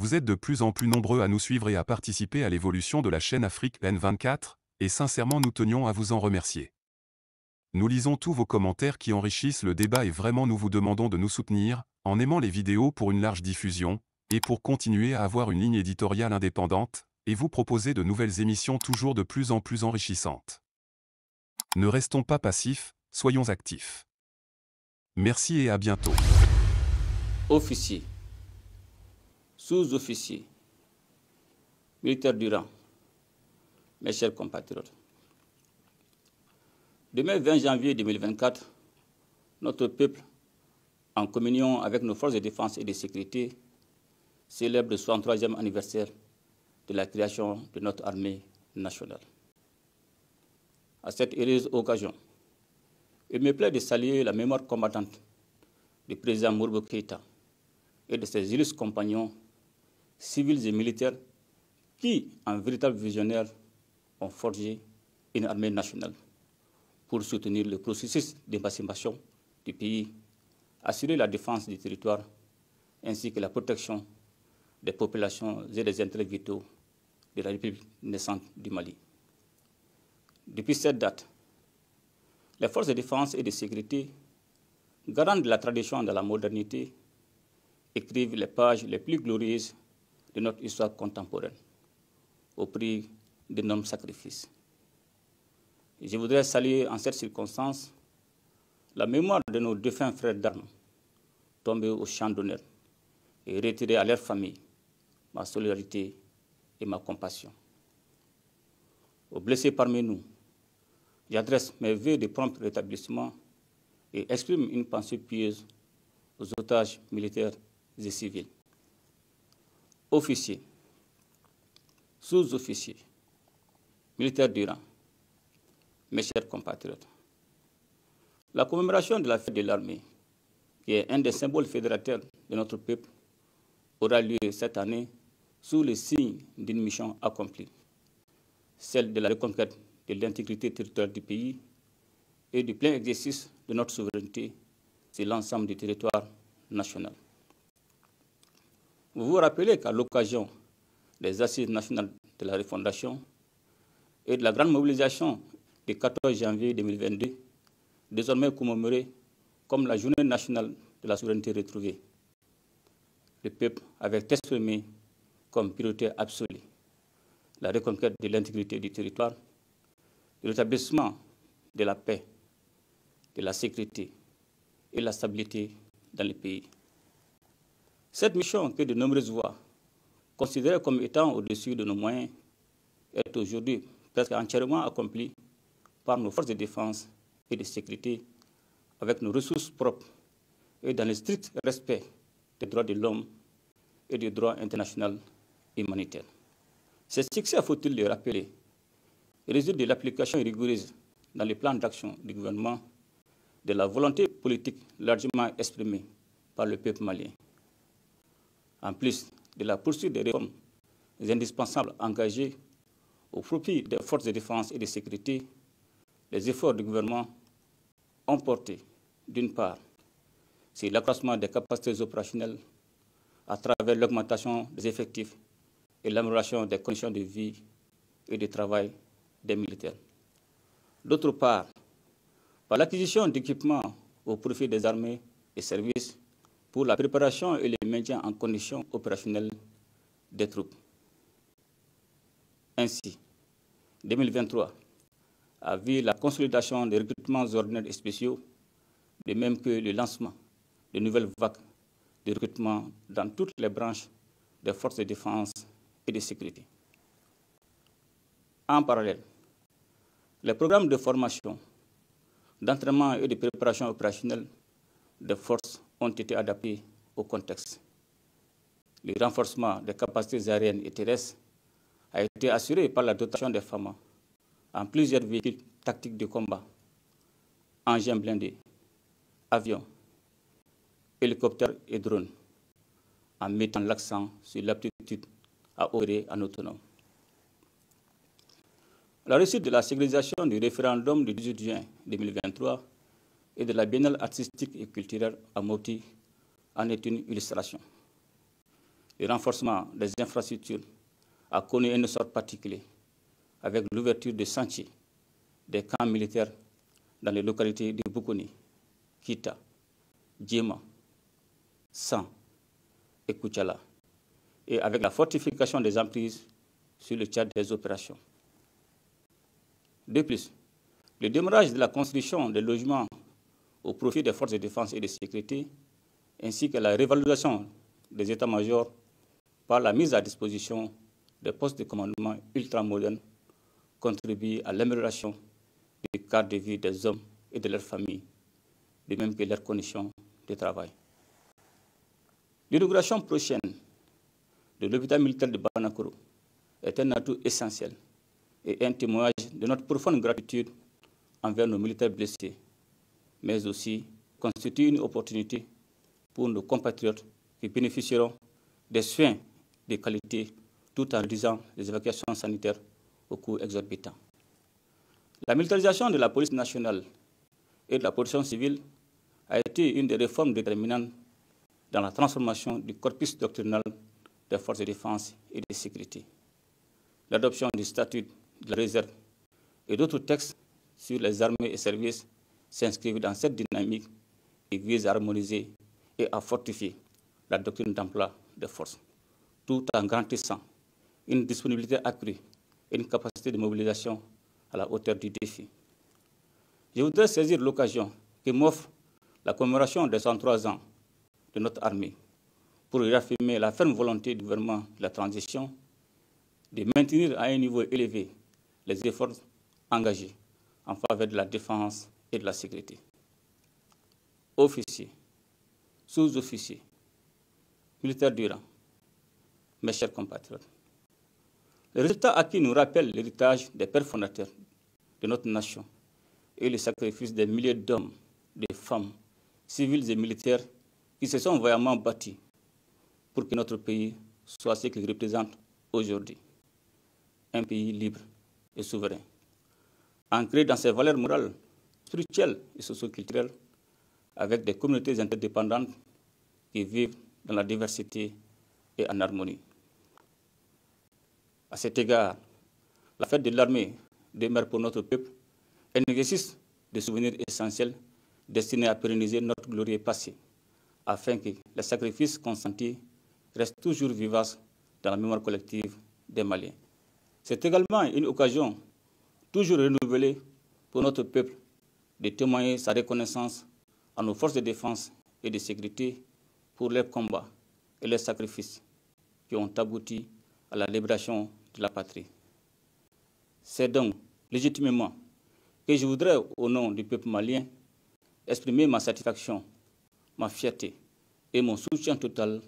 Vous êtes de plus en plus nombreux à nous suivre et à participer à l'évolution de la chaîne Afrique N24, et sincèrement nous tenions à vous en remercier. Nous lisons tous vos commentaires qui enrichissent le débat et vraiment nous vous demandons de nous soutenir, en aimant les vidéos pour une large diffusion, et pour continuer à avoir une ligne éditoriale indépendante, et vous proposer de nouvelles émissions toujours de plus en plus enrichissantes. Ne restons pas passifs, soyons actifs. Merci et à bientôt. Officiers, sous-officiers, militaires du rang, mes chers compatriotes. Demain 20 janvier 2024, notre peuple, en communion avec nos forces de défense et de sécurité, célèbre le 63e anniversaire de la création de notre armée nationale. À cette heureuse occasion, il me plaît de saluer la mémoire combattante du président Modibo Keïta et de ses illustres compagnons, civils et militaires, qui, en véritables visionnaires, ont forgé une armée nationale pour soutenir le processus d'émancipation du pays, assurer la défense du territoire, ainsi que la protection des populations et des intérêts vitaux de la République naissante du Mali. Depuis cette date, les forces de défense et de sécurité, garantes de la tradition et de la modernité, écrivent les pages les plus glorieuses de notre histoire contemporaine, au prix d'énormes sacrifices. Je voudrais saluer en cette circonstance la mémoire de nos défunts frères d'armes tombés au champ d'honneur et retirer à leurs familles ma solidarité et ma compassion. Aux blessés parmi nous, j'adresse mes vœux de prompt rétablissement et exprime une pensée pieuse aux otages militaires et civils. Officiers, sous-officiers, militaires du rang, mes chers compatriotes, la commémoration de la fête de l'armée, qui est un des symboles fédérateurs de notre peuple, aura lieu cette année sous le signe d'une mission accomplie, celle de la reconquête de l'intégrité territoriale du pays et du plein exercice de notre souveraineté sur l'ensemble du territoire national. Vous vous rappelez qu'à l'occasion des Assises nationales de la refondation et de la grande mobilisation du 14 janvier 2022, désormais commémorée comme la Journée nationale de la souveraineté retrouvée, le peuple avait exprimé comme priorité absolue la reconquête de l'intégrité du territoire, le rétablissement de la paix, de la sécurité et de la stabilité dans le pays. Cette mission, que de nombreuses voix considèrent comme étant au-dessus de nos moyens, est aujourd'hui presque entièrement accomplie par nos forces de défense et de sécurité avec nos ressources propres et dans le strict respect des droits de l'homme et du droit international humanitaire. Ces succès, faut-il le rappeler, résultent de l'application rigoureuse dans les plans d'action du gouvernement de la volonté politique largement exprimée par le peuple malien. En plus de la poursuite des réformes indispensables engagées au profit des forces de défense et de sécurité, les efforts du gouvernement ont porté, d'une part, sur l'accroissement des capacités opérationnelles à travers l'augmentation des effectifs et l'amélioration des conditions de vie et de travail des militaires. D'autre part, par l'acquisition d'équipements au profit des armées et services pour la préparation et le maintien en conditions opérationnelles des troupes. Ainsi, 2023 a vu la consolidation des recrutements ordinaires et spéciaux, de même que le lancement de nouvelles vagues de recrutement dans toutes les branches des forces de défense et de sécurité. En parallèle, les programmes de formation, d'entraînement et de préparation opérationnelle des forces ont été adaptés au contexte. Le renforcement des capacités aériennes et terrestres a été assuré par la dotation des FAMA en plusieurs véhicules tactiques de combat, engins blindés, avions, hélicoptères et drones, en mettant l'accent sur l'aptitude à opérer en autonome. La réussite de la sécurisation du référendum du 18 juin 2023 et de la biennale artistique et culturelle à Mopti en est une illustration. Le renforcement des infrastructures a connu un essor particulier avec l'ouverture de sentiers, des camps militaires dans les localités de Bukuni, Kita, Djema, San et Kuchala, et avec la fortification des emprises sur le théâtre des opérations. De plus, le démarrage de la construction des logements au profit des forces de défense et de sécurité, ainsi que la révalorisation des états-majors par la mise à disposition des postes de commandement ultramodernes, contribuent à l'amélioration du cadre de vie des hommes et de leurs familles, de même que leurs conditions de travail. L'inauguration prochaine de l'hôpital militaire de Banakoro est un atout essentiel et un témoignage de notre profonde gratitude envers nos militaires blessés, mais aussi constitue une opportunité pour nos compatriotes qui bénéficieront des soins de qualité tout en réduisant les évacuations sanitaires au coût exorbitant. La militarisation de la police nationale et de la protection civile a été une des réformes déterminantes dans la transformation du corpus doctrinal des forces de défense et de sécurité. L'adoption du statut de la réserve et d'autres textes sur les armées et services s'inscrivent dans cette dynamique qui vise à harmoniser et à fortifier la doctrine d'emploi des forces, tout en garantissant une disponibilité accrue et une capacité de mobilisation à la hauteur du défi. Je voudrais saisir l'occasion que m'offre la commémoration des 103 ans de notre armée pour réaffirmer la ferme volonté du gouvernement de la transition de maintenir à un niveau élevé les efforts engagés en faveur de la défense et de la sécurité. Officiers, sous-officiers, militaires du rang, mes chers compatriotes, les résultats acquis nous rappellent l'héritage des pères fondateurs de notre nation et le sacrifice des milliers d'hommes, de femmes, civils et militaires qui se sont vaillamment battus pour que notre pays soit ce qu'il représente aujourd'hui, un pays libre et souverain, ancré dans ses valeurs morales, spirituelles et socio-culturelles, avec des communautés interdépendantes qui vivent dans la diversité et en harmonie. À cet égard, la fête de l'armée demeure pour notre peuple un exercice de souvenirs essentiels destiné à pérenniser notre glorieux passé, afin que les sacrifices consentis restent toujours vivaces dans la mémoire collective des Maliens. C'est également une occasion toujours renouvelée pour notre peuple de témoigner sa reconnaissance à nos forces de défense et de sécurité pour leurs combats et leurs sacrifices qui ont abouti à la libération de la patrie. C'est donc légitimement que je voudrais, au nom du peuple malien, exprimer ma satisfaction, ma fierté et mon soutien total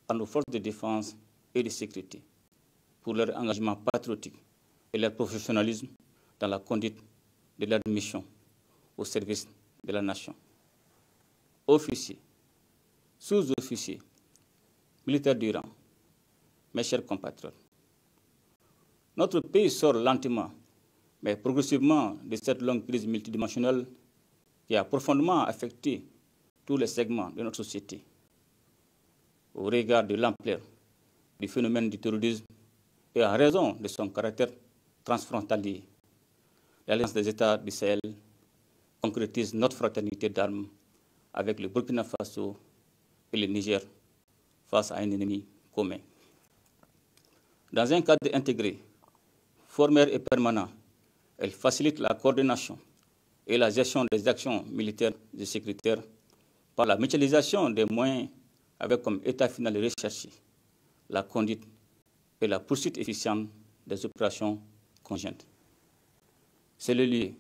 à nos forces de défense et de sécurité pour leur engagement patriotique et leur professionnalisme dans la conduite de leur mission au service de la nation. Officiers, sous-officiers, militaires du rang, mes chers compatriotes, notre pays sort lentement, mais progressivement de cette longue crise multidimensionnelle qui a profondément affecté tous les segments de notre société. Au regard de l'ampleur du phénomène du terrorisme et à raison de son caractère transfrontalier, l'Alliance des États du Sahel concrétise notre fraternité d'armes avec le Burkina Faso et le Niger face à un ennemi commun. Dans un cadre intégré, formel et permanent, elle facilite la coordination et la gestion des actions militaires et sécuritaires par la mutualisation des moyens avec comme état final recherché la conduite et la poursuite efficiente des opérations conjointes. C'est le lieu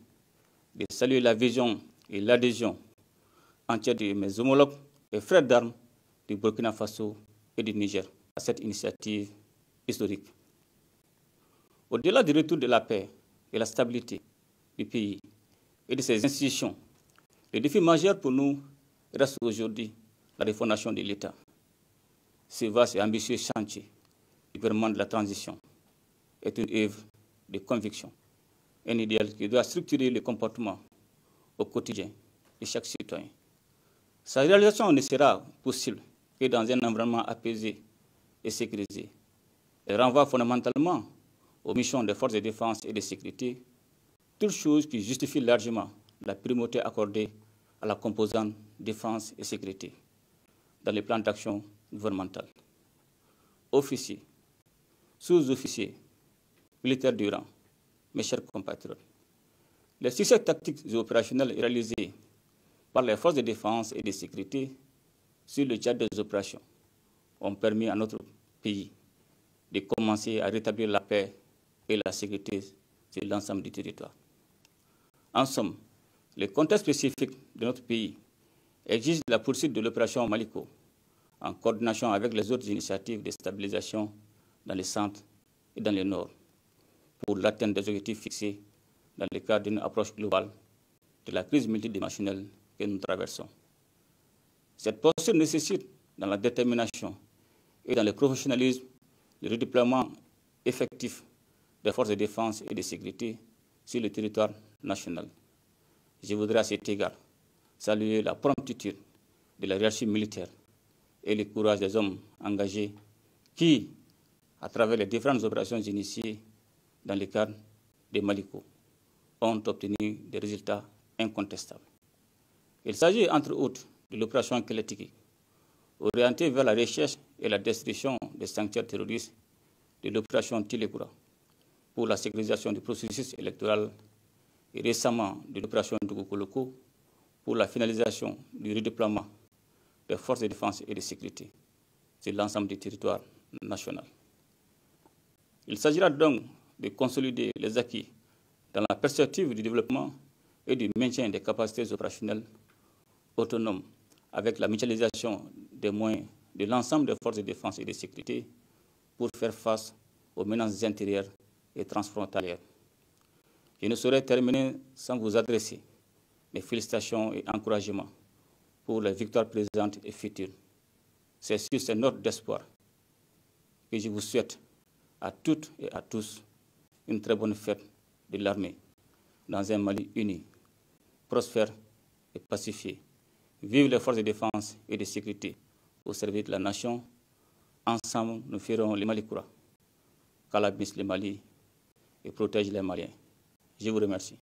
de saluer la vision et l'adhésion entière de mes homologues et frères d'armes du Burkina Faso et du Niger à cette initiative historique. Au-delà du retour de la paix et la stabilité du pays et de ses institutions, le défi majeur pour nous reste aujourd'hui la refondation de l'État. Ce vaste et ambitieux chantier du gouvernement de la transition est une œuvre de conviction, un idéal qui doit structurer le comportement au quotidien de chaque citoyen. Sa réalisation ne sera possible que dans un environnement apaisé et sécurisée. Elle renvoie fondamentalement aux missions des forces de défense et de sécurité, toutes choses qui justifient largement la primauté accordée à la composante défense et sécurité dans les plans d'action gouvernementale. Officiers, sous-officiers, militaires du rang, mes chers compatriotes, les succès tactiques et opérationnels réalisés par les forces de défense et de sécurité sur le cadre des opérations ont permis à notre pays de commencer à rétablir la paix et la sécurité sur l'ensemble du territoire. En somme, le contexte spécifique de notre pays exige la poursuite de l'opération Maliko en coordination avec les autres initiatives de stabilisation dans les centres et dans le nord pour l'atteinte des objectifs fixés dans le cadre d'une approche globale de la crise multidimensionnelle que nous traversons. Cette posture nécessite, dans la détermination et dans le professionnalisme, le redéploiement effectif des forces de défense et de sécurité sur le territoire national. Je voudrais à cet égard saluer la promptitude de la hiérarchie militaire et le courage des hommes engagés qui, à travers les différentes opérations initiées dans le cadre de Maliko, ont obtenu des résultats incontestables. Il s'agit, entre autres, de l'opération Keletiki, orientée vers la recherche et la destruction des sanctuaires terroristes, de l'opération Tilekura, pour la sécurisation du processus électoral, et récemment de l'opération Dugukoloko, pour la finalisation du redéploiement des forces de défense et de sécurité sur l'ensemble du territoire national. Il s'agira donc de consolider les acquis dans la perspective du développement et du maintien des capacités opérationnelles autonomes avec la mutualisation des moyens de l'ensemble des forces de défense et de sécurité pour faire face aux menaces intérieures et transfrontalières. Je ne saurais terminer sans vous adresser mes félicitations et encouragements pour les victoires présentes et futures. C'est sur ces notes d'espoir que je vous souhaite à toutes et à tous une très bonne fête de l'armée dans un Mali uni, prospère et pacifié. Vive les forces de défense et de sécurité au service de la nation. Ensemble, nous ferons le Mali Koura. Qu'Allah bénisse le Mali et protège les Maliens. Je vous remercie.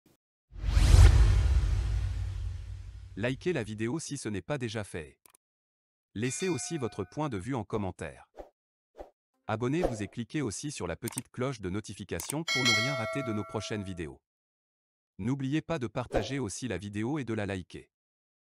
Likez la vidéo si ce n'est pas déjà fait. Laissez aussi votre point de vue en commentaire. Abonnez-vous et cliquez aussi sur la petite cloche de notification pour ne rien rater de nos prochaines vidéos. N'oubliez pas de partager aussi la vidéo et de la liker.